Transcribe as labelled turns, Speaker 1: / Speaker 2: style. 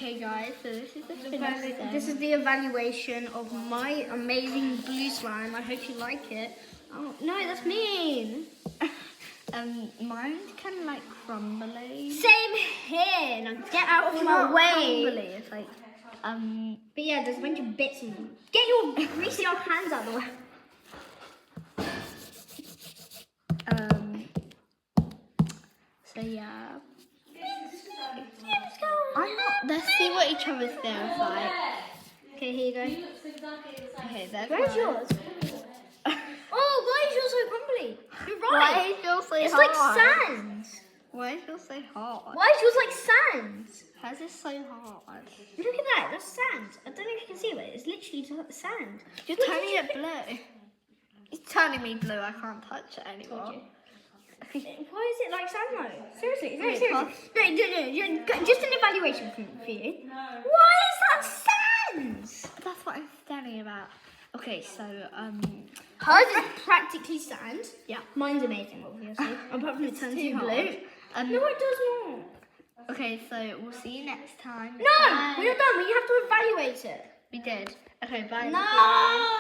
Speaker 1: Okay, guys, so this is this is the evaluation of my amazing blue slime. I hope you like it. Oh no, that's mean.
Speaker 2: Mine's kind of like crumbly.
Speaker 1: Same here. Now get out of my way.
Speaker 2: Crumbly. It's like
Speaker 1: But yeah, there's a bunch of bits in them. Get your greasy old hands out of the way.
Speaker 2: So yeah.
Speaker 1: I'm not.
Speaker 2: Let's see what each other's there is like.
Speaker 1: Okay, here you go.
Speaker 2: Okay, there's
Speaker 1: Where's
Speaker 2: mine.
Speaker 1: yours? Oh, why is yours so crumbly? You're
Speaker 2: Why
Speaker 1: right.
Speaker 2: is yours so
Speaker 1: It's
Speaker 2: hard?
Speaker 1: like sand.
Speaker 2: Why is yours so hard?
Speaker 1: Why is yours like sand?
Speaker 2: How's this so hard?
Speaker 1: Look at that. That's sand. I don't know if you can see it. It's literally just sand.
Speaker 2: You're turning it blue. It's turning me blue. I can't touch it anymore.
Speaker 1: Why is it like sand though? Seriously, no,
Speaker 2: Wait,
Speaker 1: seriously. No, just an evaluation for you. Why is that sand?
Speaker 2: That's what I'm telling about. Okay, so
Speaker 1: Hers is practically sand.
Speaker 2: yeah.
Speaker 1: Mine's amazing, obviously. Apart from it turns
Speaker 2: too
Speaker 1: to
Speaker 2: hard.
Speaker 1: blue. No, it does not.
Speaker 2: Okay, so we'll see you next time.
Speaker 1: No,
Speaker 2: Bye.
Speaker 1: we're not done. We have to evaluate it.
Speaker 2: We did. Okay, bye.
Speaker 1: No.